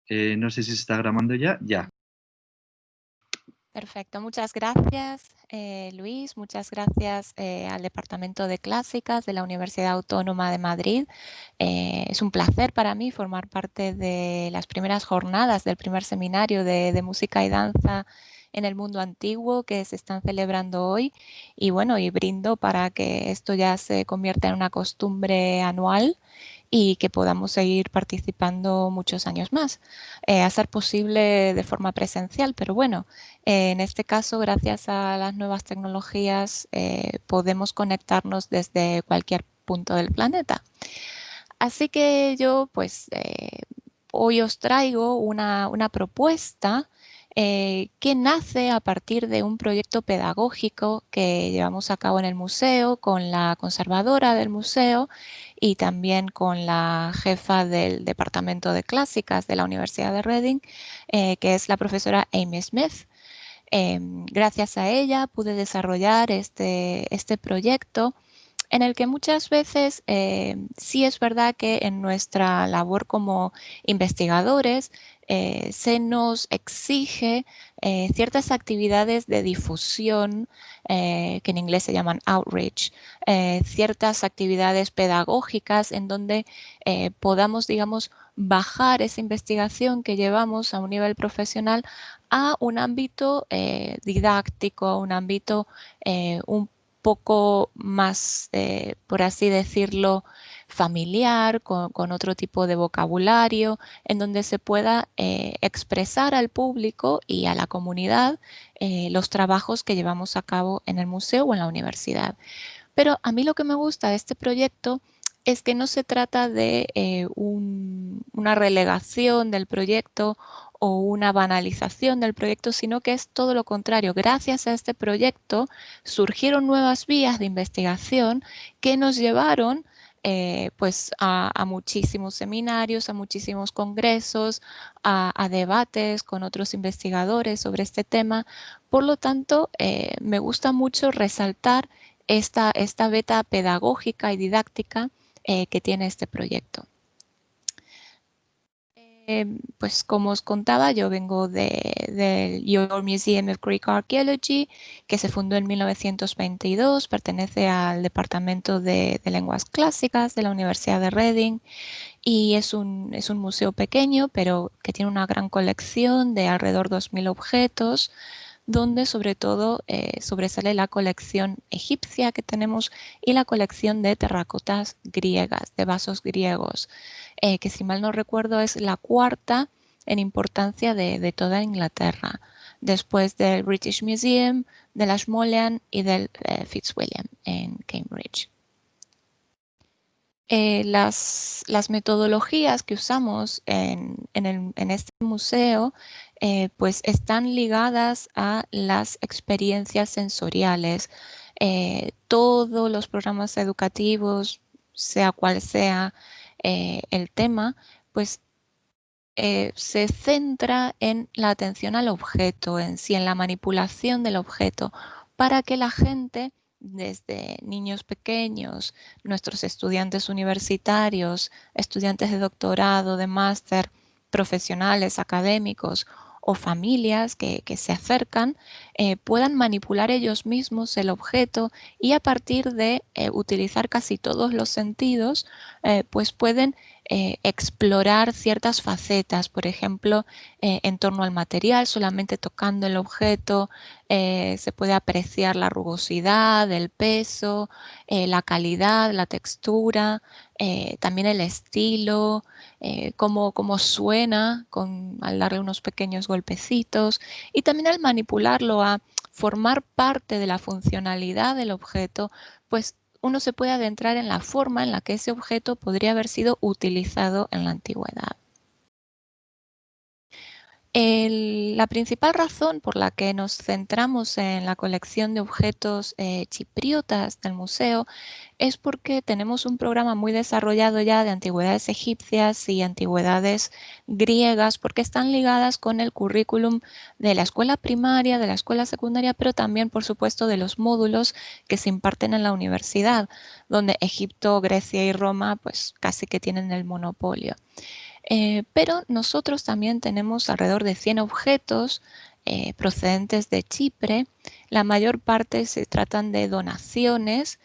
No sé si se está grabando ya. Ya. Perfecto, muchas gracias Luis, muchas gracias al Departamento de Clásicas de la Universidad Autónoma de Madrid. Es un placer para mí formar parte de las primeras jornadas del primer seminario de música y danza en el mundo antiguo que se están celebrando hoy y bueno, y brindo para que esto ya se convierta en una costumbre anual y que podamos seguir participando muchos años más, a ser posible de forma presencial, pero bueno, en este caso, gracias a las nuevas tecnologías, podemos conectarnos desde cualquier punto del planeta. Así que yo, pues, hoy os traigo una propuesta que nace a partir de un proyecto pedagógico que llevamos a cabo en el museo con la conservadora del museo y también con la jefa del Departamento de Clásicas de la Universidad de Reading, que es la profesora Amy Smith. Gracias a ella pude desarrollar este proyecto en el que muchas veces sí es verdad que en nuestra labor como investigadores se nos exige ciertas actividades de difusión, que en inglés se llaman outreach, ciertas actividades pedagógicas en donde podamos, digamos, bajar esa investigación que llevamos a un nivel profesional a un ámbito didáctico, a un ámbito un poco más, por así decirlo, familiar, con otro tipo de vocabulario, en donde se pueda expresar al público y a la comunidad los trabajos que llevamos a cabo en el museo o en la universidad. Pero a mí lo que me gusta de este proyecto es que no se trata de una relegación del proyecto o una banalización del proyecto, sino que es todo lo contrario. Gracias a este proyecto surgieron nuevas vías de investigación que nos llevaron pues a muchísimos seminarios, a muchísimos congresos, a debates con otros investigadores sobre este tema. Por lo tanto, me gusta mucho resaltar esta beta pedagógica y didáctica que tiene este proyecto. Pues como os contaba, yo vengo del Your Museum of Greek Archaeology, que se fundó en 1922, pertenece al Departamento de Lenguas Clásicas de la Universidad de Reading y es un museo pequeño, pero que tiene una gran colección de alrededor de 2.000 objetos, donde sobre todo sobresale la colección egipcia que tenemos y la colección de terracotas griegas, de vasos griegos, que si mal no recuerdo es la cuarta en importancia de toda Inglaterra, después del British Museum, del Ashmolean y del Fitzwilliam en Cambridge. Las metodologías que usamos en este museo pues están ligadas a las experiencias sensoriales. Todos los programas educativos, sea cual sea el tema, pues se centra en la atención al objeto en sí, en la manipulación del objeto, para que la gente, desde niños pequeños, nuestros estudiantes universitarios, estudiantes de doctorado, de máster, profesionales, académicos o familias que se acercan, puedan manipular ellos mismos el objeto y a partir de utilizar casi todos los sentidos, pues pueden explorar ciertas facetas, por ejemplo, en torno al material, solamente tocando el objeto se puede apreciar la rugosidad, el peso, la calidad, la textura, también el estilo, cómo suena al darle unos pequeños golpecitos y también al manipularlo a formar parte de la funcionalidad del objeto, pues uno se puede adentrar en la forma en la que ese objeto podría haber sido utilizado en la antigüedad. La principal razón por la que nos centramos en la colección de objetos chipriotas del museo es porque tenemos un programa muy desarrollado ya de antigüedades egipcias y antigüedades griegas, porque están ligadas con el currículum de la escuela primaria, de la escuela secundaria, pero también, por supuesto, de los módulos que se imparten en la universidad, donde Egipto, Grecia y Roma pues casi que tienen el monopolio. Pero nosotros también tenemos alrededor de 100 objetos procedentes de Chipre. La mayor parte se tratan de donaciones,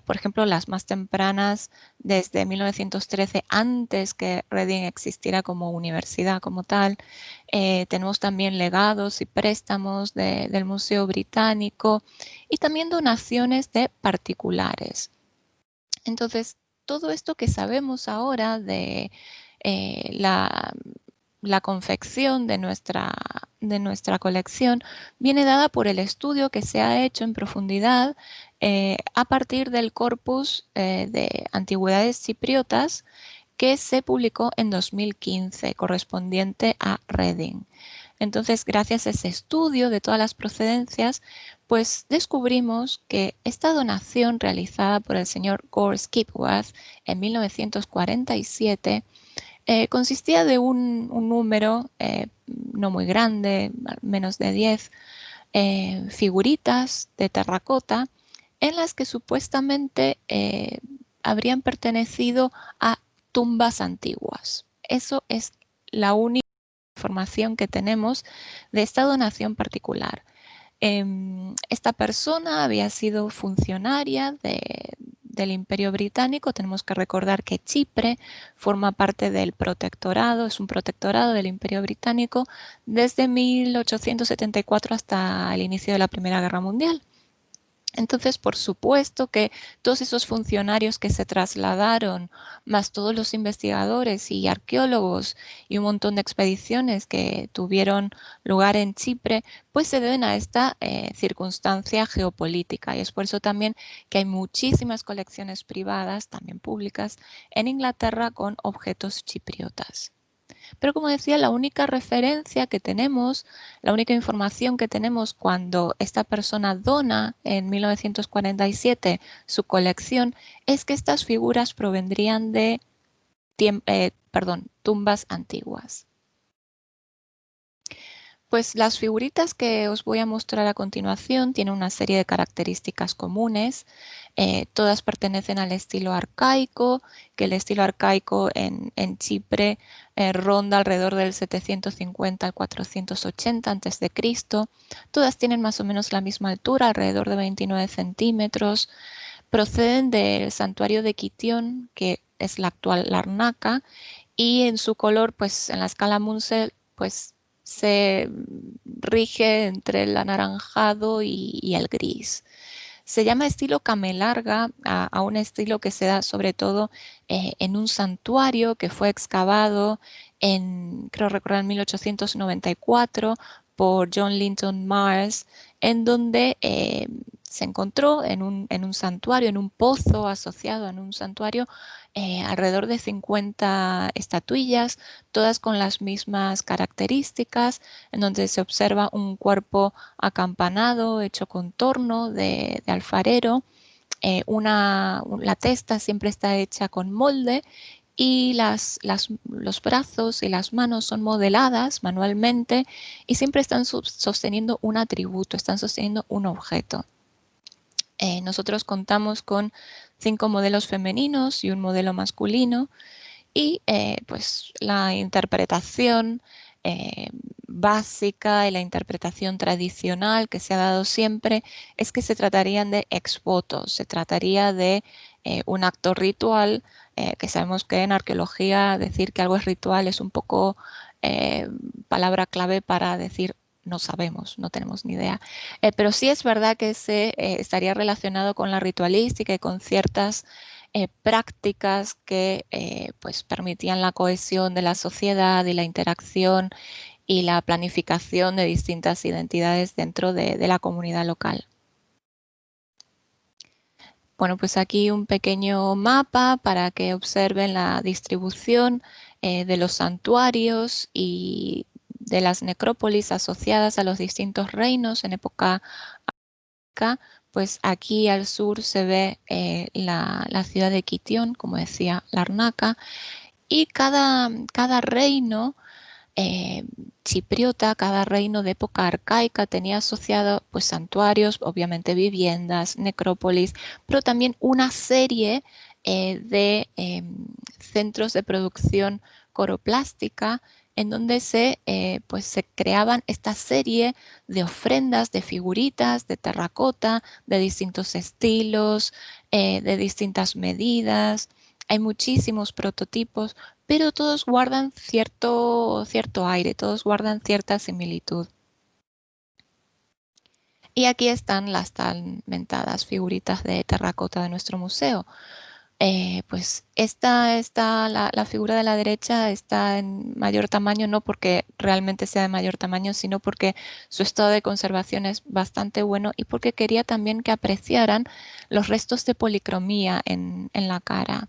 por ejemplo, las más tempranas desde 1913, antes que Reading existiera como universidad como tal. Tenemos también legados y préstamos del Museo Británico y también donaciones de particulares. Entonces, todo esto que sabemos ahora de la confección de nuestra colección viene dada por el estudio que se ha hecho en profundidad a partir del corpus de antigüedades chipriotas que se publicó en 2015, correspondiente a Reading. Entonces, gracias a ese estudio de todas las procedencias, pues descubrimos que esta donación realizada por el señor Gore Skipworth en 1947 consistía de un número no muy grande, menos de 10 figuritas de terracota en las que supuestamente habrían pertenecido a tumbas antiguas. Eso es la única información que tenemos de esta donación particular. Esta persona había sido funcionaria del Imperio Británico. Tenemos que recordar que Chipre forma parte del protectorado, es un protectorado del Imperio Británico desde 1874 hasta el inicio de la Primera Guerra Mundial. Entonces, por supuesto que todos esos funcionarios que se trasladaron, más todos los investigadores y arqueólogos y un montón de expediciones que tuvieron lugar en Chipre, pues se deben a esta circunstancia geopolítica. Y es por eso también que hay muchísimas colecciones privadas, también públicas, en Inglaterra con objetos chipriotas. Pero como decía, la única referencia que tenemos, la única información que tenemos cuando esta persona dona en 1947 su colección es que estas figuras provendrían de tumbas antiguas. Pues las figuritas que os voy a mostrar a continuación tienen una serie de características comunes. Todas pertenecen al estilo arcaico, que el estilo arcaico en Chipre ronda alrededor del 750 al 480 a.C. Todas tienen más o menos la misma altura, alrededor de 29 centímetros. Proceden del santuario de Kitión, que es la actual Larnaca, y en su color, pues en la escala Munsell, pues se rige entre el anaranjado y el gris. Se llama estilo camelarga a un estilo que se da sobre todo en un santuario que fue excavado creo recordar, en 1894 por John Linton Mars, en donde se encontró en un santuario, en un pozo asociado en un santuario, alrededor de 50 estatuillas, todas con las mismas características, en donde se observa un cuerpo acampanado hecho con torno de alfarero. La testa siempre está hecha con molde y los brazos y las manos son modeladas manualmente y siempre están sosteniendo un atributo, están sosteniendo un objeto. Nosotros contamos con 5 modelos femeninos y un modelo masculino y pues la interpretación básica y la interpretación tradicional que se ha dado siempre es que se tratarían de ex voto, se trataría de un acto ritual, que sabemos que en arqueología decir que algo es ritual es un poco palabra clave para decir no sabemos, no tenemos ni idea. Pero sí es verdad que estaría relacionado con la ritualística y con ciertas prácticas que pues permitían la cohesión de la sociedad y la interacción y la planificación de distintas identidades dentro de la comunidad local. Bueno, pues aquí un pequeño mapa para que observen la distribución de los santuarios y de las necrópolis asociadas a los distintos reinos en época arcaica. Pues aquí al sur se ve la ciudad de Kitión, como decía Larnaca, y cada reino chipriota, cada reino de época arcaica tenía asociado pues santuarios, obviamente viviendas, necrópolis, pero también una serie de centros de producción coroplástica, en donde pues se creaban esta serie de ofrendas, de figuritas, de terracota, de distintos estilos, de distintas medidas. Hay muchísimos prototipos, pero todos guardan cierto aire, todos guardan cierta similitud. Y aquí están las tan mentadas figuritas de terracota de nuestro museo. Pues la figura de la derecha está en mayor tamaño, no porque realmente sea de mayor tamaño, sino porque su estado de conservación es bastante bueno y porque quería también que apreciaran los restos de policromía en la cara.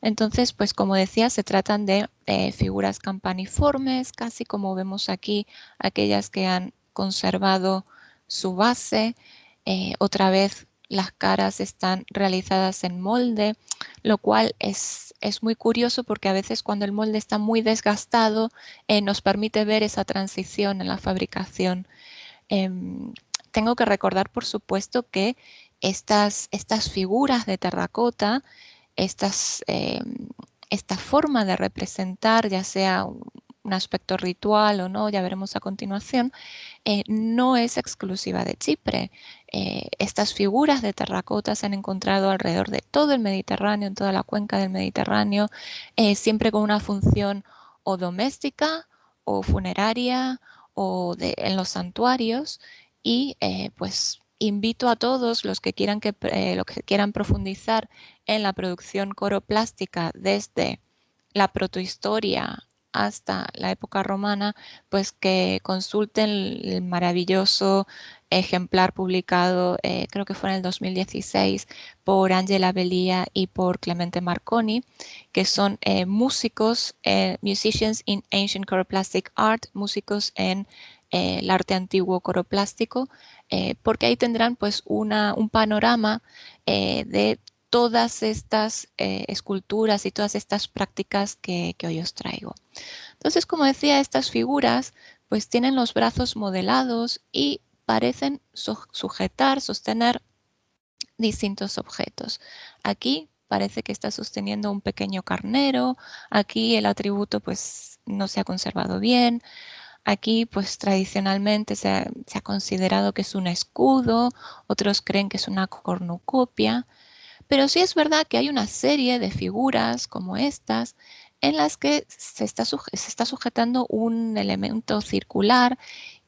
Entonces, pues como decía, se tratan de figuras campaniformes, casi como vemos aquí, aquellas que han conservado su base. Otra vez las caras están realizadas en molde, lo cual es muy curioso porque a veces cuando el molde está muy desgastado nos permite ver esa transición en la fabricación. Tengo que recordar, por supuesto, que estas figuras de terracota, esta forma de representar, ya sea un aspecto ritual o no, ya veremos a continuación, no es exclusiva de Chipre. Estas figuras de terracota se han encontrado alrededor de todo el Mediterráneo, en toda la cuenca del Mediterráneo, siempre con una función o doméstica o funeraria o en los santuarios y pues invito a todos los que quieran profundizar en la producción coroplástica desde la protohistoria hasta la época romana, pues que consulten el maravilloso ejemplar publicado, creo que fue en el 2016, por Angela Bellia y por Clemente Marconi, que son músicos, Musicians in Ancient Choroplastic Art, músicos en el arte antiguo coroplástico, porque ahí tendrán pues un panorama de todas estas esculturas y todas estas prácticas que hoy os traigo. Entonces, como decía, estas figuras pues tienen los brazos modelados y parecen sostener distintos objetos. Aquí parece que está sosteniendo un pequeño carnero, aquí el atributo pues no se ha conservado bien, aquí pues tradicionalmente se ha considerado que es un escudo, otros creen que es una cornucopia, pero sí es verdad que hay una serie de figuras como estas en las que se está sujetando un elemento circular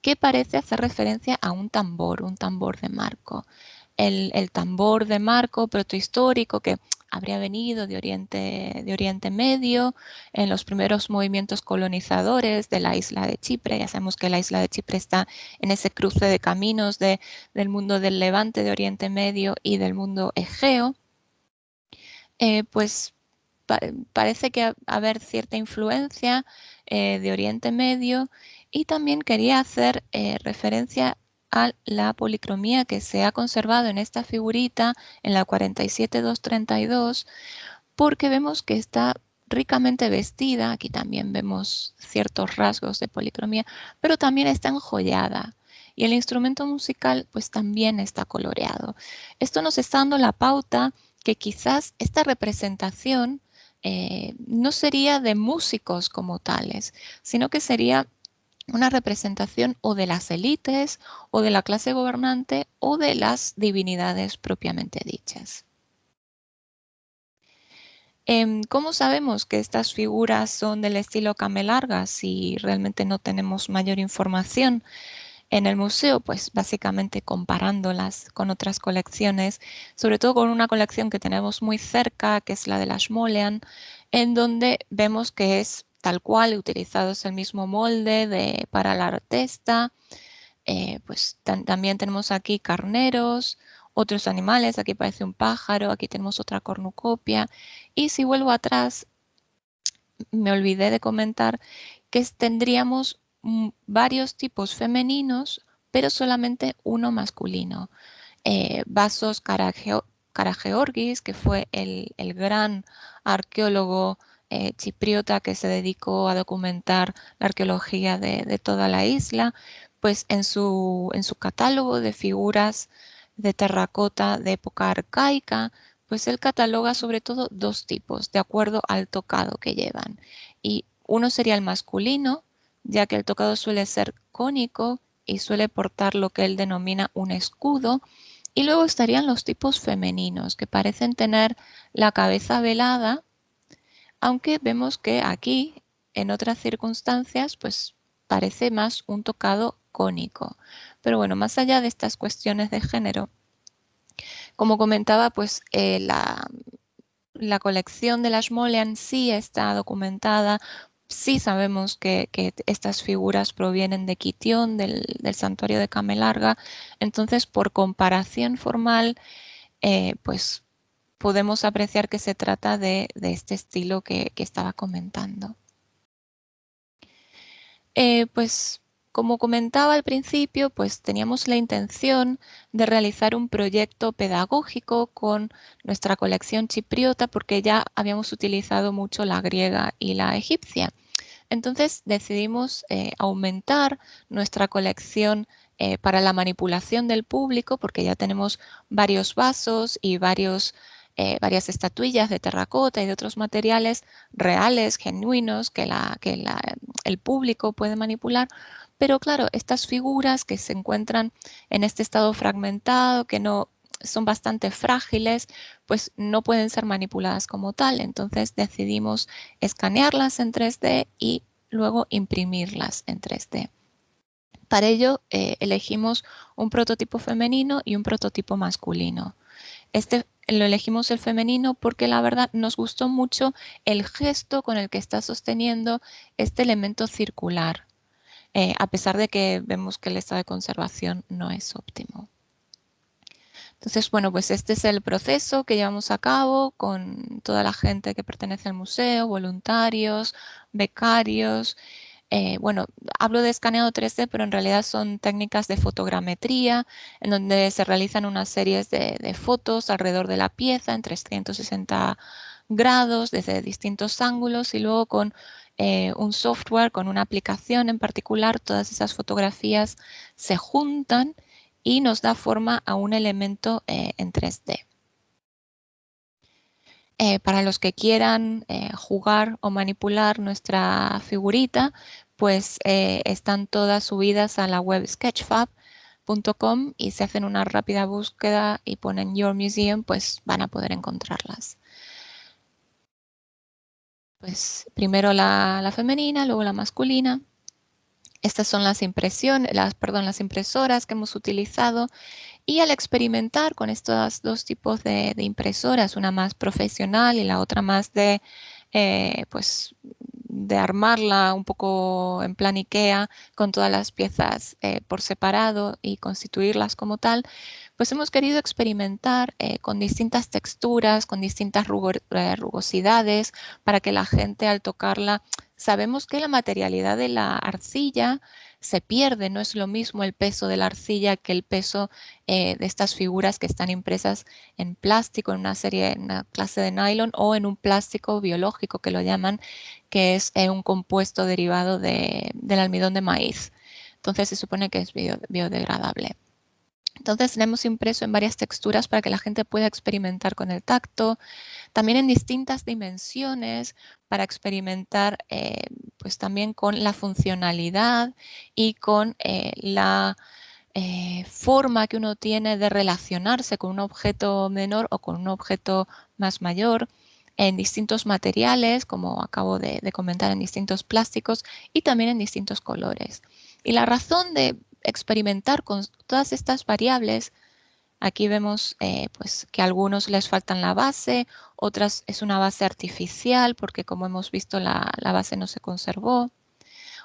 que parece hacer referencia a un tambor de marco. El tambor de marco protohistórico que habría venido de Oriente Medio en los primeros movimientos colonizadores de la isla de Chipre. Ya sabemos que la isla de Chipre está en ese cruce de caminos del mundo del Levante, de Oriente Medio y del mundo Egeo. Pues parece que haber cierta influencia de Oriente Medio y también quería hacer referencia a la policromía que se ha conservado en esta figurita, en la 47232, porque vemos que está ricamente vestida, aquí también vemos ciertos rasgos de policromía, pero también está enjollada. Y el instrumento musical pues también está coloreado. Esto nos está dando la pauta que quizás esta representación no sería de músicos como tales, sino que sería una representación o de las élites o de la clase gobernante o de las divinidades propiamente dichas. ¿Cómo sabemos que estas figuras son del estilo Camelarga si realmente no tenemos mayor información en el museo? Pues básicamente comparándolas con otras colecciones, sobre todo con una colección que tenemos muy cerca, que es la de la Schmolean, en donde vemos que es tal cual, utilizado es el mismo molde para la artesta. Pues también tenemos aquí carneros, otros animales, aquí parece un pájaro, aquí tenemos otra cornucopia. Y si vuelvo atrás, me olvidé de comentar que tendríamos varios tipos femeninos, pero solamente uno masculino. Vasos Karageorgis, que fue el gran arqueólogo chipriota que se dedicó a documentar la arqueología de toda la isla, pues en su catálogo de figuras de terracota de época arcaica, Pues él cataloga sobre todo dos tipos, de acuerdo al tocado que llevan. Y uno sería el masculino, ya que el tocado suele ser cónico y suele portar lo que él denomina un escudo. Y luego estarían los tipos femeninos, que parecen tener la cabeza velada, aunque vemos que aquí, en otras circunstancias, pues parece más un tocado cónico. Pero bueno, más allá de estas cuestiones de género, como comentaba, pues la colección de la Schmolean sí está documentada. Sí sabemos que estas figuras provienen de Quitión, del santuario de Camelarga. Entonces, por comparación formal, pues podemos apreciar que se trata de este estilo que estaba comentando. Pues como comentaba al principio, pues teníamos la intención de realizar un proyecto pedagógico con nuestra colección chipriota porque ya habíamos utilizado mucho la griega y la egipcia. Entonces decidimos aumentar nuestra colección para la manipulación del público porque ya tenemos varios vasos y varias estatuillas de terracota y de otros materiales reales, genuinos, que el público puede manipular. Pero claro, estas figuras que se encuentran en este estado fragmentado, que no son bastante frágiles, pues no pueden ser manipuladas como tal. Entonces decidimos escanearlas en 3D y luego imprimirlas en 3D. Para ello elegimos un prototipo femenino y un prototipo masculino. Lo elegimos el femenino porque la verdad nos gustó mucho el gesto con el que está sosteniendo este elemento circular, a pesar de que vemos que el estado de conservación no es óptimo. Entonces, bueno, pues este es el proceso que llevamos a cabo con toda la gente que pertenece al museo, voluntarios, becarios. Bueno, hablo de escaneado 3D, pero en realidad son técnicas de fotogrametría, en donde se realizan unas series de fotos alrededor de la pieza en 360 grados, desde distintos ángulos, y luego con un software, con una aplicación en particular, todas esas fotografías se juntan y nos da forma a un elemento en 3D. Para los que quieran jugar o manipular nuestra figurita, pues están todas subidas a la web sketchfab.com y si hacen una rápida búsqueda y ponen Your Museum, pues van a poder encontrarlas. Pues primero la femenina, luego la masculina. Estas son las impresoras que hemos utilizado. Y al experimentar con estos dos tipos de impresoras, una más profesional y la otra más pues, de armarla un poco en plan IKEA con todas las piezas por separado y constituirlas como tal, pues hemos querido experimentar con distintas texturas, con distintas rugosidades, para que la gente al tocarla, sabemos que la materialidad de la arcilla se pierde, no es lo mismo el peso de la arcilla que el peso de estas figuras que están impresas en plástico, en una clase de nylon o en un plástico biológico que lo llaman, que es un compuesto derivado del almidón de maíz. Entonces se supone que es biodegradable. Entonces tenemos impreso en varias texturas para que la gente pueda experimentar con el tacto, también en distintas dimensiones para experimentar pues también con la funcionalidad y con la forma que uno tiene de relacionarse con un objeto menor o con un objeto más mayor en distintos materiales, como acabo de comentar, en distintos plásticos y también en distintos colores. Y la razón de experimentar con todas estas variables, aquí vemos pues que a algunos les faltan la base, otras es una base artificial porque como hemos visto la base no se conservó,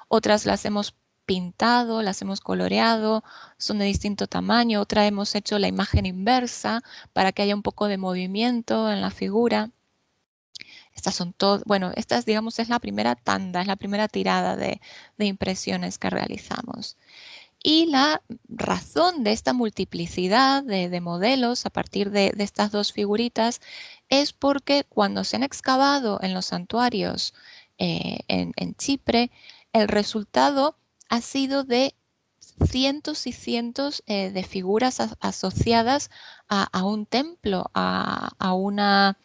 otras las hemos pintado, las hemos coloreado, son de distinto tamaño, otra hemos hecho la imagen inversa para que haya un poco de movimiento en la figura. Estas son todas, bueno, estas digamos es la primera tanda, es la primera tirada de impresiones que realizamos. Y la razón de esta multiplicidad de modelos a partir de estas dos figuritas es porque cuando se han excavado en los santuarios en Chipre, el resultado ha sido de cientos y cientos de figuras asociadas a un templo, a una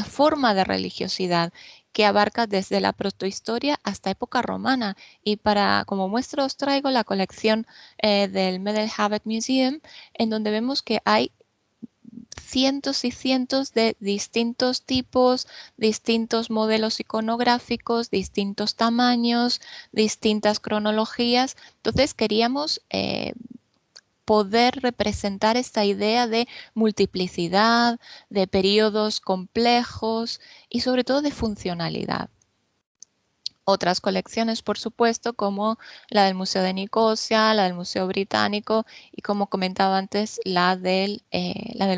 forma de religiosidad que abarca desde la protohistoria hasta época romana. Y como muestra os traigo la colección del Meddelhavet Museum, en donde vemos que hay cientos y cientos de distintos tipos, distintos modelos iconográficos, distintos tamaños, distintas cronologías. Entonces queríamos poder representar esta idea de multiplicidad, de periodos complejos y sobre todo de funcionalidad. Otras colecciones, por supuesto, como la del Museo de Nicosia, la del Museo Británico y, como comentaba antes, la del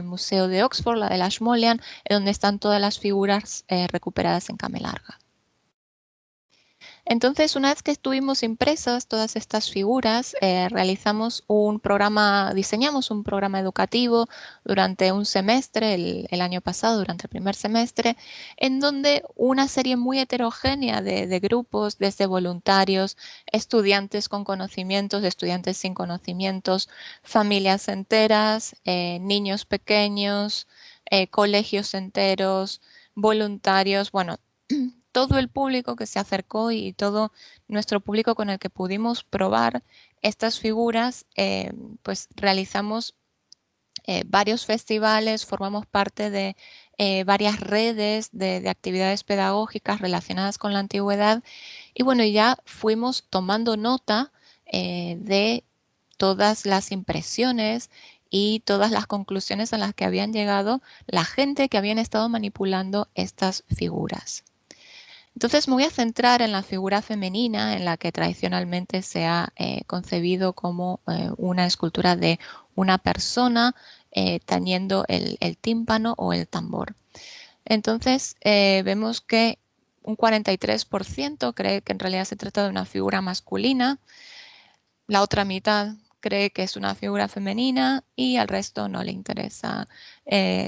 Museo de Oxford, la del Ashmolean, donde están todas las figuras recuperadas en Camelarga. Entonces, una vez que estuvimos impresas todas estas figuras, diseñamos un programa educativo durante un semestre, el año pasado, durante el primer semestre, en donde una serie muy heterogénea de grupos, desde voluntarios, estudiantes con conocimientos, estudiantes sin conocimientos, familias enteras, niños pequeños, colegios enteros, voluntarios, bueno, todo el público que se acercó y todo nuestro público con el que pudimos probar estas figuras, pues realizamos varios festivales, formamos parte de varias redes de actividades pedagógicas relacionadas con la antigüedad y bueno, ya fuimos tomando nota de todas las impresiones y todas las conclusiones a las que habían llegado la gente que habían estado manipulando estas figuras. Entonces me voy a centrar en la figura femenina, en la que tradicionalmente se ha concebido como una escultura de una persona tañendo el tímpano o el tambor. Entonces vemos que un 43% cree que en realidad se trata de una figura masculina, la otra mitad cree que es una figura femenina y al resto no le interesa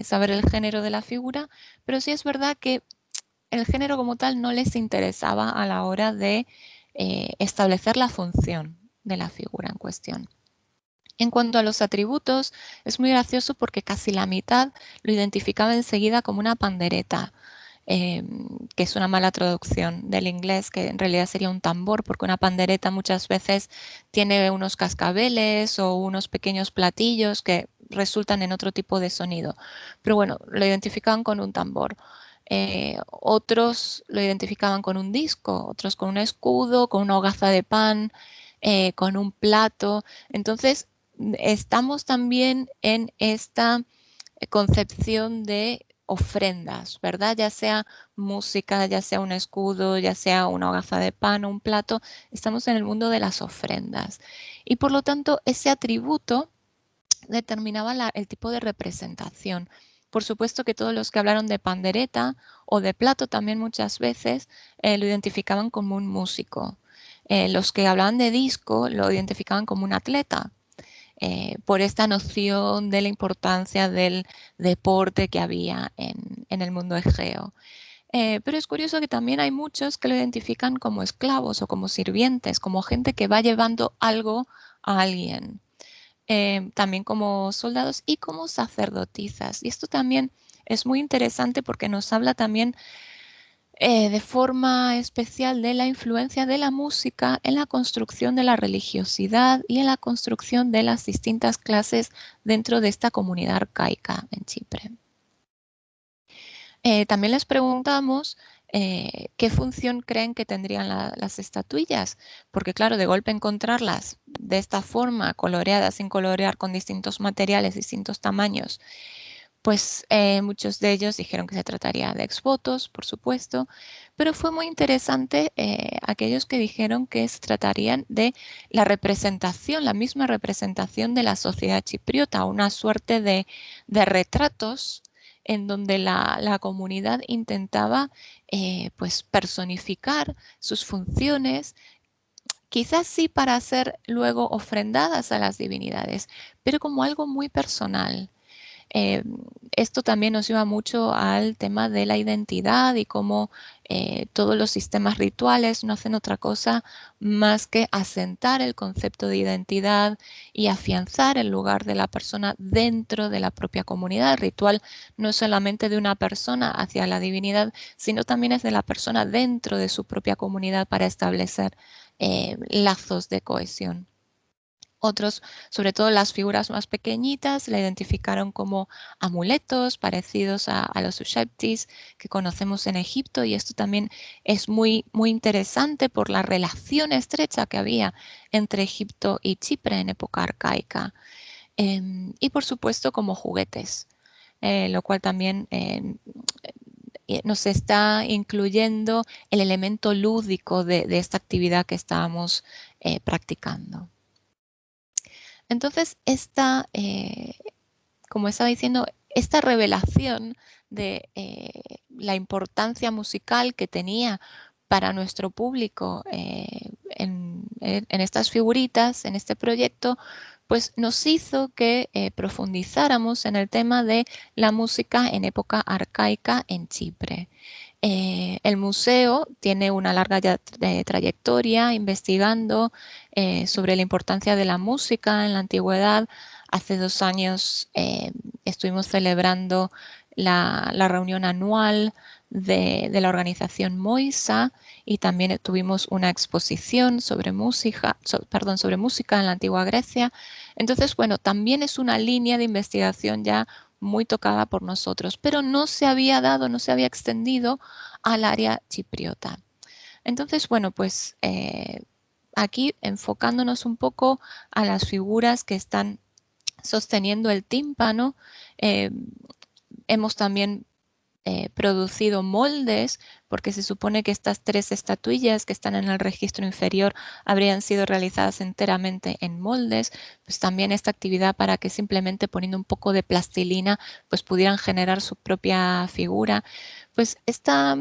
saber el género de la figura, pero sí es verdad que el género como tal no les interesaba a la hora de establecer la función de la figura en cuestión. En cuanto a los atributos, es muy gracioso porque casi la mitad lo identificaba enseguida como una pandereta, que es una mala traducción del inglés, que en realidad sería un tambor, porque una pandereta muchas veces tiene unos cascabeles o unos pequeños platillos que resultan en otro tipo de sonido. Pero bueno, lo identificaban con un tambor. Otros lo identificaban con un disco, otros con un escudo, con una hogaza de pan, con un plato. Entonces, estamos también en esta concepción de ofrendas, ¿verdad? Ya sea música, ya sea un escudo, ya sea una hogaza de pan o un plato, estamos en el mundo de las ofrendas. Y por lo tanto, ese atributo determinaba el tipo de representación. Por supuesto que todos los que hablaron de pandereta o de plato también muchas veces lo identificaban como un músico. Los que hablaban de disco lo identificaban como un atleta. Por esta noción de la importancia del deporte que había en el mundo egeo. Pero es curioso que también hay muchos que lo identifican como esclavos o como sirvientes, como gente que va llevando algo a alguien. También como soldados y como sacerdotisas. Y esto también es muy interesante porque nos habla también de forma especial de la influencia de la música en la construcción de la religiosidad y en la construcción de las distintas clases dentro de esta comunidad arcaica en Chipre. También les preguntamos qué función creen que tendrían las estatuillas, porque claro, de golpe encontrarlas de esta forma, coloreadas, sin colorear, con distintos materiales, distintos tamaños, pues muchos de ellos dijeron que se trataría de exvotos, por supuesto, pero fue muy interesante aquellos que dijeron que se tratarían de la representación, la misma representación de la sociedad chipriota, una suerte de retratos en donde la comunidad intentaba pues personificar sus funciones, quizás sí para ser luego ofrendadas a las divinidades, pero como algo muy personal. Esto también nos lleva mucho al tema de la identidad y cómo todos los sistemas rituales no hacen otra cosa más que asentar el concepto de identidad y afianzar el lugar de la persona dentro de la propia comunidad. El ritual no es solamente de una persona hacia la divinidad, sino también es de la persona dentro de su propia comunidad para establecer lazos de cohesión. Otros, sobre todo las figuras más pequeñitas, la identificaron como amuletos parecidos a los usheptis que conocemos en Egipto, y esto también es muy interesante por la relación estrecha que había entre Egipto y Chipre en época arcaica. Y por supuesto como juguetes, lo cual también nos está incluyendo el elemento lúdico de esta actividad que estábamos practicando. Entonces, como estaba diciendo, esta revelación de la importancia musical que tenía para nuestro público en estas figuritas, en este proyecto, pues nos hizo que profundizáramos en el tema de la música en época arcaica en Chipre. El museo tiene una larga trayectoria investigando sobre la importancia de la música en la antigüedad. Hace 2 años estuvimos celebrando la reunión anual de la organización Moisa, y también tuvimos una exposición sobre música en la antigua Grecia. Entonces, bueno, también es una línea de investigación ya muy tocada por nosotros, pero no se había dado, no se había extendido al área chipriota. Entonces, bueno, pues aquí enfocándonos un poco a las figuras que están sosteniendo el tímpano, hemos también producido moldes, porque se supone que estas 3 estatuillas que están en el registro inferior habrían sido realizadas enteramente en moldes. Pues también esta actividad para que simplemente poniendo un poco de plastilina pues pudieran generar su propia figura. Pues la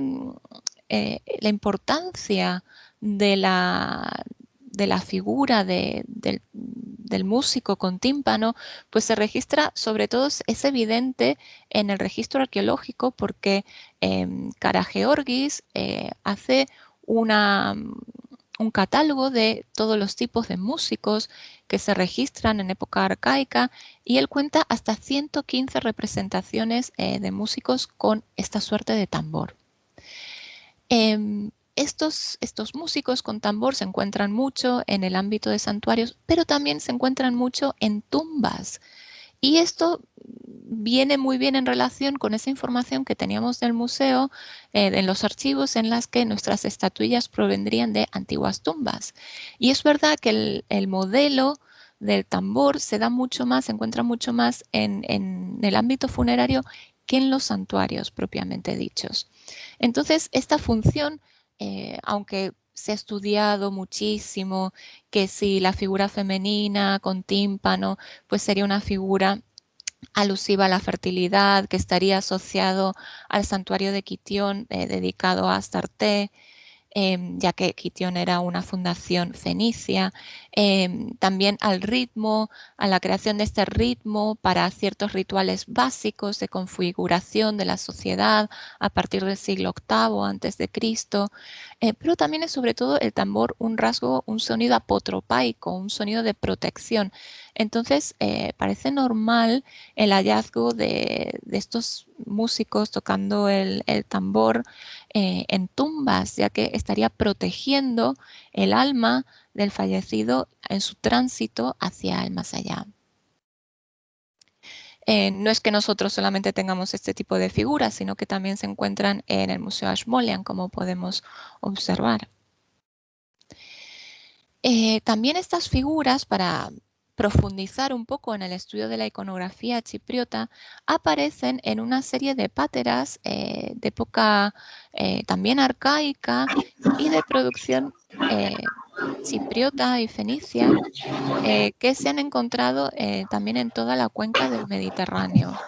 importancia de la figura del músico con tímpano, pues se registra, sobre todo es evidente en el registro arqueológico, porque Karageorgis hace un catálogo de todos los tipos de músicos que se registran en época arcaica, y él cuenta hasta 115 representaciones de músicos con esta suerte de tambor. Estos músicos con tambor se encuentran mucho en el ámbito de santuarios, pero también se encuentran mucho en tumbas. Y esto viene muy bien en relación con esa información que teníamos del museo, en los archivos en las que nuestras estatuillas provendrían de antiguas tumbas. Y es verdad que el modelo del tambor se encuentra mucho más en el ámbito funerario que en los santuarios propiamente dichos. Entonces, esta función, aunque se ha estudiado muchísimo que si la figura femenina con tímpano, pues sería una figura alusiva a la fertilidad, que estaría asociado al santuario de Kitión dedicado a Astarte, ya que Kitión era una fundación fenicia, también al ritmo, a la creación de este ritmo para ciertos rituales básicos de configuración de la sociedad a partir del siglo VIII antes de Cristo, pero también es sobre todo el tambor un rasgo, un sonido apotropaico, un sonido de protección. Entonces parece normal el hallazgo de estos músicos tocando el tambor en tumbas, ya que estaría protegiendo el alma del fallecido en su tránsito hacia el más allá. No es que nosotros solamente tengamos este tipo de figuras, sino que también se encuentran en el Museo Ashmolean, como podemos observar. También estas figuras, para profundizar un poco en el estudio de la iconografía chipriota, aparecen en una serie de páteras de época también arcaica y de producción chipriota y fenicia, que se han encontrado también en toda la cuenca del Mediterráneo.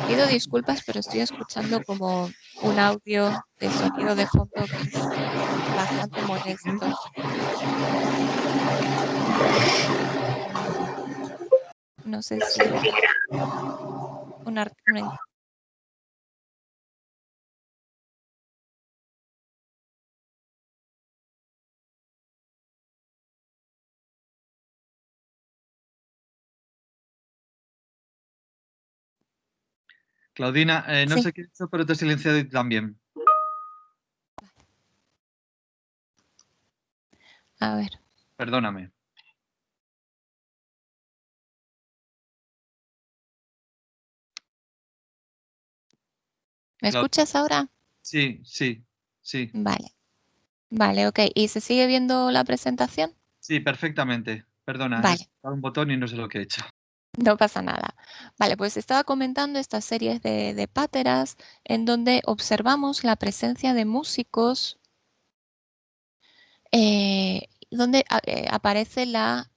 Pido disculpas, pero estoy escuchando como un audio de sonido de fondo que es bastante molesto. No sé si una Claudina, no Sí, sé qué he hecho, pero te he silenciado y también. a ver. Perdóname. ¿Me escuchas ahora? Sí, sí, sí, Vale, vale, ok. ¿Y se sigue viendo la presentación? sí, perfectamente. Perdona, he Vale, dado un botón y no sé lo que he hecho. no pasa nada. Vale, pues estaba comentando estas series de páteras en donde observamos la presencia de músicos, donde aparece la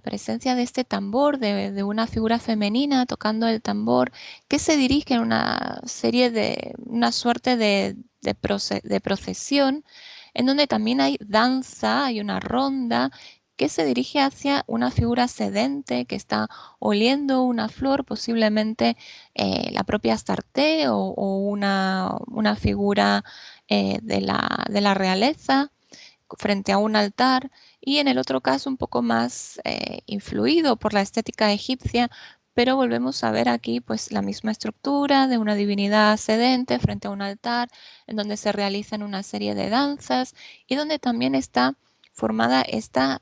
presencia de este tambor, de una figura femenina tocando el tambor, que se dirige en una serie una suerte de procesión, en donde también hay danza, hay una ronda que se dirige hacia una figura sedente que está oliendo una flor, posiblemente la propia Astarte o una figura de la realeza frente a un altar, y en el otro caso un poco más influido por la estética egipcia, pero volvemos a ver aquí pues la misma estructura de una divinidad sedente frente a un altar en donde se realizan una serie de danzas y donde también está formada esta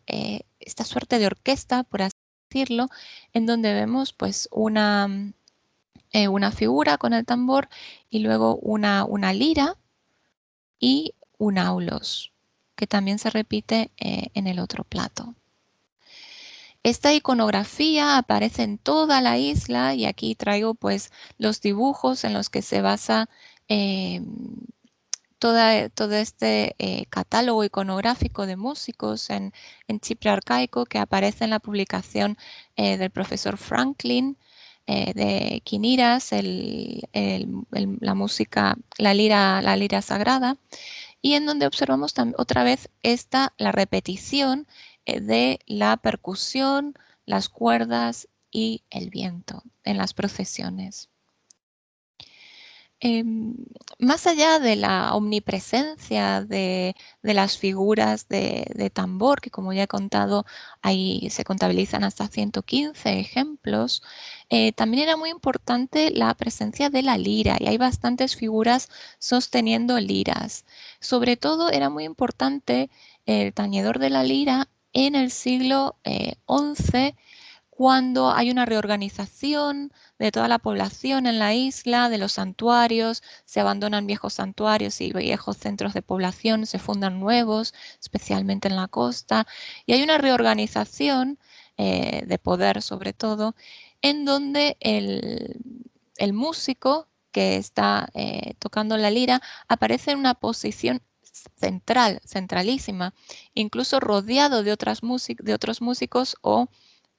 suerte de orquesta, por así decirlo, en donde vemos pues una figura con el tambor y luego una lira y un aulos, que también se repite en el otro plato. Esta iconografía aparece en toda la isla y aquí traigo pues los dibujos en los que se basa eh, todo este catálogo iconográfico de músicos en Chipre arcaico que aparece en la publicación del profesor Franklin de Quiniras, la música, la lira sagrada, y en donde observamos otra vez la repetición de la percusión, las cuerdas y el viento en las procesiones. Más allá de la omnipresencia de las figuras de tambor, que como ya he contado, ahí se contabilizan hasta 115 ejemplos, también era muy importante la presencia de la lira, y hay bastantes figuras sosteniendo liras. Sobre todo era muy importante el tañedor de la lira en el siglo XI, cuando hay una reorganización de toda la población en la isla, de los santuarios, se abandonan viejos santuarios y viejos centros de población, se fundan nuevos, especialmente en la costa, y hay una reorganización de poder sobre todo, en donde el músico que está tocando la lira aparece en una posición centralísima, incluso rodeado de otros músicos o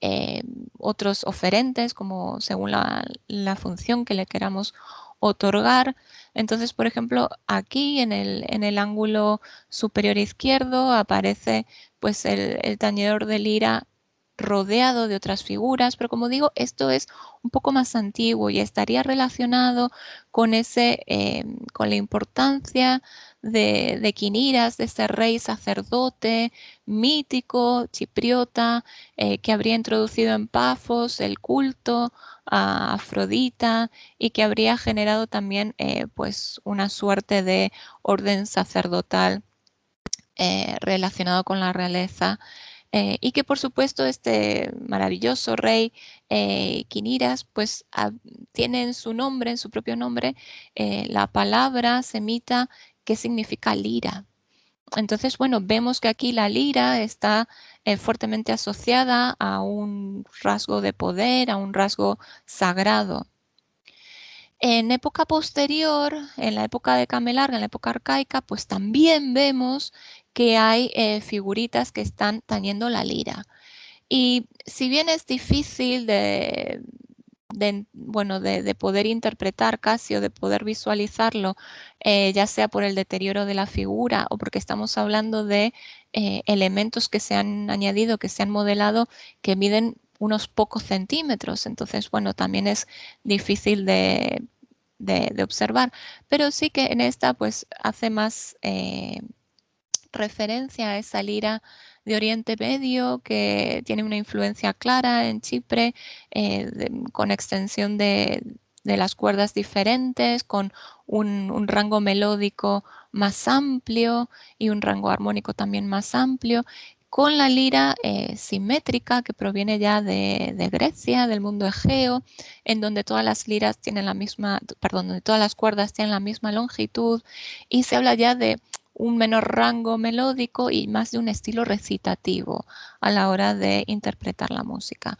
eh, otros oferentes, como según la función que le queramos otorgar. Entonces, por ejemplo, aquí en el ángulo superior izquierdo aparece pues el tañedor de lira rodeado de otras figuras, pero como digo, esto es un poco más antiguo y estaría relacionado con con la importancia de Quiniras, de este rey sacerdote mítico, chipriota, que habría introducido en Pafos el culto a Afrodita y que habría generado también pues una suerte de orden sacerdotal relacionado con la realeza, y que por supuesto este maravilloso rey Quiniras pues tiene en su nombre, en su propio nombre, la palabra semita que significa lira. Entonces, bueno, vemos que aquí la lira está fuertemente asociada a un rasgo de poder, a un rasgo sagrado. En época posterior, en la época de Camelarga, en la época arcaica, pues también vemos que hay figuritas que están tañendo la lira. Y si bien es difícil bueno, de poder interpretar casi o de poder visualizarlo, ya sea por el deterioro de la figura o porque estamos hablando de elementos que se han añadido, que se han modelado, que miden unos pocos centímetros. Entonces, bueno, también es difícil de observar. Pero sí que en esta pues hace más referencia a esa lira de Oriente Medio que tiene una influencia clara en Chipre, con extensión las cuerdas diferentes, con un rango melódico más amplio y un rango armónico también más amplio, con la lira simétrica que proviene ya de Grecia, del mundo egeo, en donde todas las liras tienen la misma, perdón, donde todas las cuerdas tienen la misma longitud, y se habla ya de un menor rango melódico y más de un estilo recitativo a la hora de interpretar la música.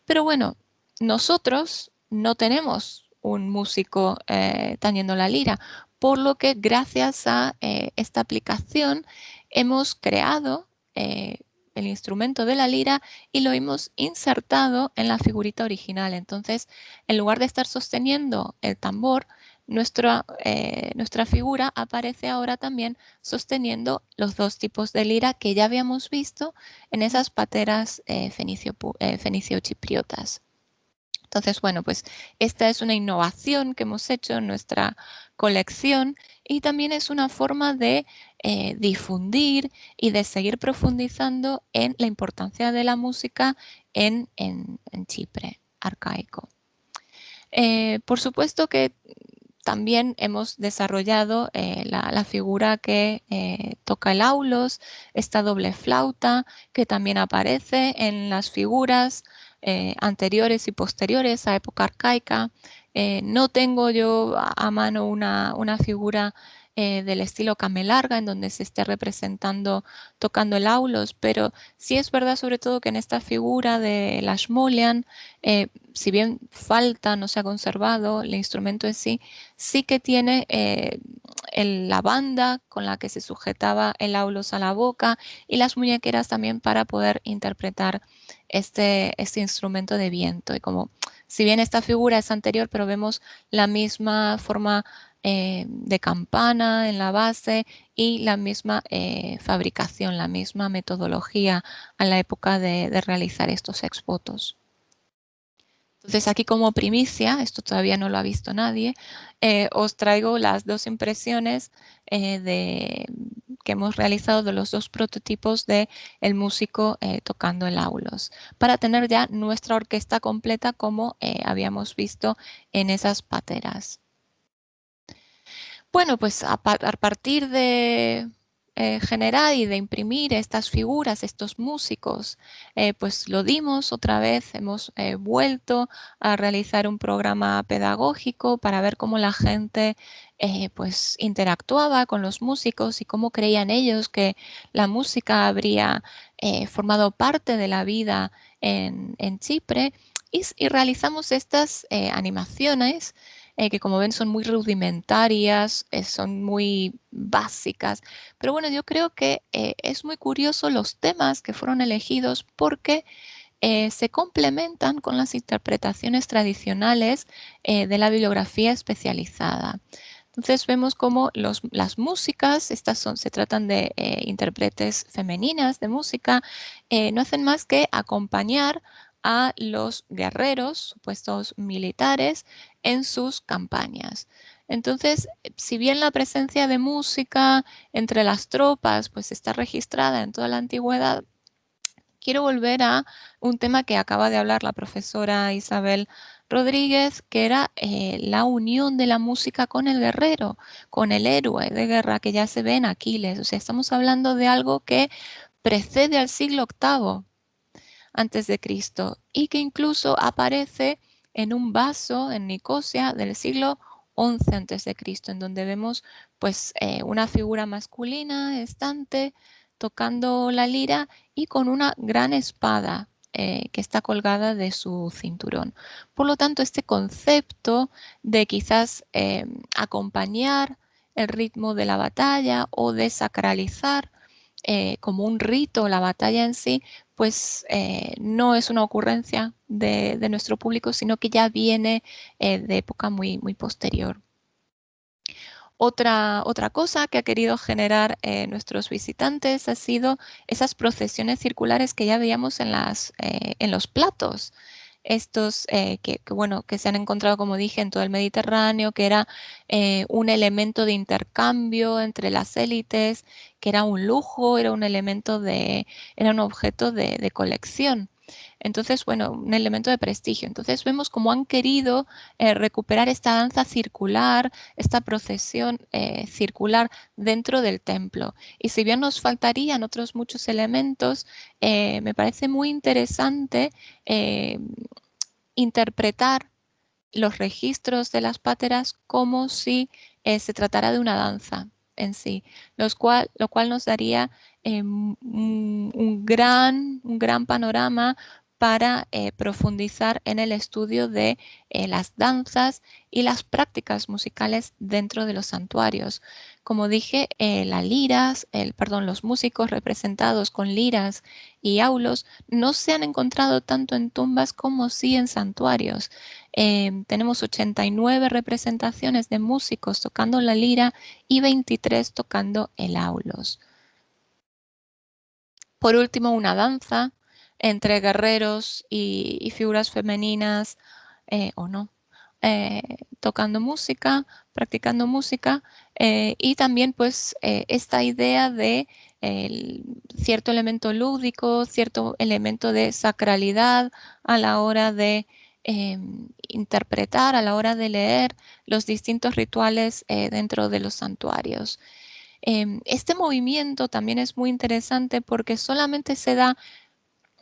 Pero bueno, nosotros no tenemos un músico tañendo la lira, por lo que gracias a esta aplicación hemos creado el instrumento de la lira y lo hemos insertado en la figurita original. Entonces, en lugar de estar sosteniendo el tambor, nuestra figura aparece ahora también sosteniendo los dos tipos de lira que ya habíamos visto en esas pateras fenicio-chipriotas. Entonces, bueno, pues esta es una innovación que hemos hecho en nuestra colección y también es una forma de difundir y de seguir profundizando en la importancia de la música en Chipre arcaico. Por supuesto que también hemos desarrollado la figura que toca el aulos, esta doble flauta que también aparece en las figuras anteriores y posteriores a época arcaica. No tengo yo a mano una figura del estilo camelarga en donde se esté representando tocando el aulos, pero sí es verdad sobre todo que en esta figura de la Schmolian, si bien falta, no se ha conservado el instrumento en sí, sí que tiene la banda con la que se sujetaba el aulos a la boca y las muñequeras también para poder interpretar este instrumento de viento. Y como si bien esta figura es anterior, pero vemos la misma forma de campana en la base y la misma fabricación, la misma metodología a la época de realizar estos exvotos. Entonces aquí como primicia, esto todavía no lo ha visto nadie, os traigo las dos impresiones que hemos realizado de los dos prototipos de el músico tocando el aulos, para tener ya nuestra orquesta completa como habíamos visto en esas pateras. Bueno, pues a partir de generar y de imprimir estas figuras, estos músicos, pues lo dimos otra vez, hemos vuelto a realizar un programa pedagógico para ver cómo la gente pues interactuaba con los músicos y cómo creían ellos que la música habría formado parte de la vida en Chipre y realizamos estas animaciones que como ven son muy rudimentarias, son muy básicas, pero bueno, yo creo que es muy curioso los temas que fueron elegidos porque se complementan con las interpretaciones tradicionales de la bibliografía especializada. Entonces vemos cómo las músicas, se tratan de intérpretes femeninas de música, no hacen más que acompañar a los guerreros, supuestos militares, en sus campañas. Entonces, si bien la presencia de música entre las tropas pues está registrada en toda la antigüedad, quiero volver a un tema que acaba de hablar la profesora Isabel Rodríguez, que era la unión de la música con el guerrero, con el héroe de guerra que ya se ve en Aquiles. O sea, estamos hablando de algo que precede al siglo VIII antes de Cristo y que incluso aparece en un vaso en Nicosia del siglo XI antes de Cristo, en donde vemos pues una figura masculina estante tocando la lira y con una gran espada que está colgada de su cinturón. Por lo tanto, este concepto de quizás acompañar el ritmo de la batalla o de sacralizar como un rito la batalla en sí, pues no es una ocurrencia de nuestro público, sino que ya viene de época muy, muy posterior. Otra cosa que ha querido generar nuestros visitantes ha sido esas procesiones circulares que ya veíamos en los platos. Estos bueno, que se han encontrado, como dije, en todo el Mediterráneo, que era un elemento de intercambio entre las élites, que era un lujo, era un elemento era un objeto de colección. Entonces, bueno, un elemento de prestigio. Entonces vemos cómo han querido recuperar esta danza circular, esta procesión circular dentro del templo. Y si bien nos faltarían otros muchos elementos, me parece muy interesante interpretar los registros de las páteras como si se tratara de una danza en sí, lo cual nos daría un gran panorama para profundizar en el estudio de las danzas y las prácticas musicales dentro de los santuarios. Como dije, los músicos representados con liras y aulos no se han encontrado tanto en tumbas como sí en santuarios. Tenemos 89 representaciones de músicos tocando la lira y 23 tocando el aulos. Por último, una danza entre guerreros y figuras femeninas o no, tocando música, practicando música y también pues esta idea de cierto elemento lúdico, cierto elemento de sacralidad a la hora de interpretar, a la hora de leer los distintos rituales dentro de los santuarios. Este movimiento también es muy interesante porque solamente se da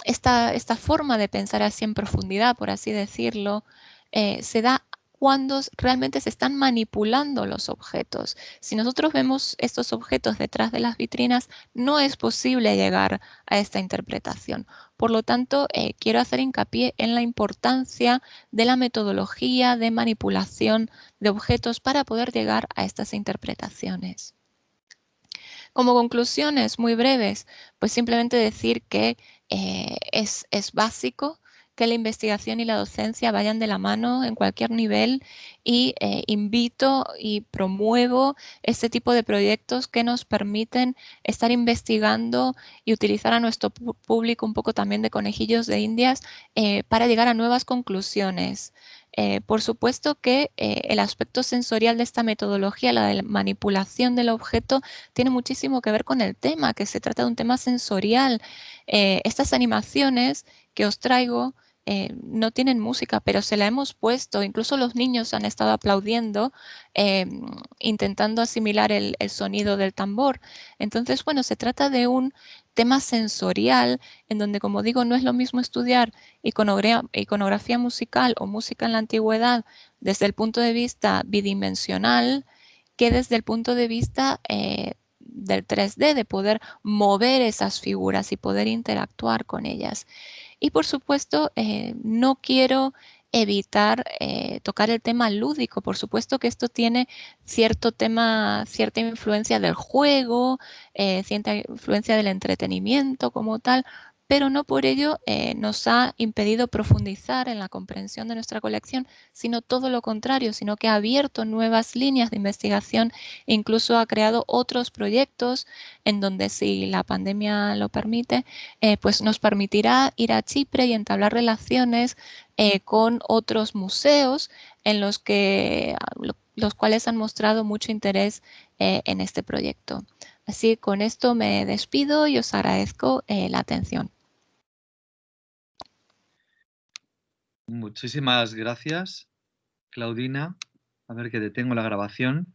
esta forma de pensar así en profundidad, por así decirlo, se da cuando realmente se están manipulando los objetos. Si nosotros vemos estos objetos detrás de las vitrinas, no es posible llegar a esta interpretación. Por lo tanto, quiero hacer hincapié en la importancia de la metodología de manipulación de objetos para poder llegar a estas interpretaciones. Como conclusiones muy breves, pues simplemente decir que es básico que la investigación y la docencia vayan de la mano en cualquier nivel y invito y promuevo este tipo de proyectos que nos permiten estar investigando y utilizar a nuestro público un poco también de conejillos de indias para llegar a nuevas conclusiones. Por supuesto que el aspecto sensorial de esta metodología, la de la manipulación del objeto, tiene muchísimo que ver con el tema, que se trata de un tema sensorial. Estas animaciones que os traigo no tienen música, pero se la hemos puesto, incluso los niños han estado aplaudiendo, intentando asimilar el sonido del tambor. Entonces, bueno, se trata de un tema sensorial en donde, como digo, no es lo mismo estudiar iconografía musical o música en la antigüedad desde el punto de vista bidimensional que desde el punto de vista del 3D, de poder mover esas figuras y poder interactuar con ellas. Y por supuesto, no quiero evitar tocar el tema lúdico. Por supuesto que esto tiene cierta influencia del juego, cierta influencia del entretenimiento como tal, pero no por ello nos ha impedido profundizar en la comprensión de nuestra colección, sino todo lo contrario, sino que ha abierto nuevas líneas de investigación e incluso ha creado otros proyectos en donde, si la pandemia lo permite, pues nos permitirá ir a Chipre y entablar relaciones con otros museos en los cuales han mostrado mucho interés en este proyecto. Así que con esto me despido y os agradezco la atención. Muchísimas gracias, Claudina. A ver que detengo la grabación.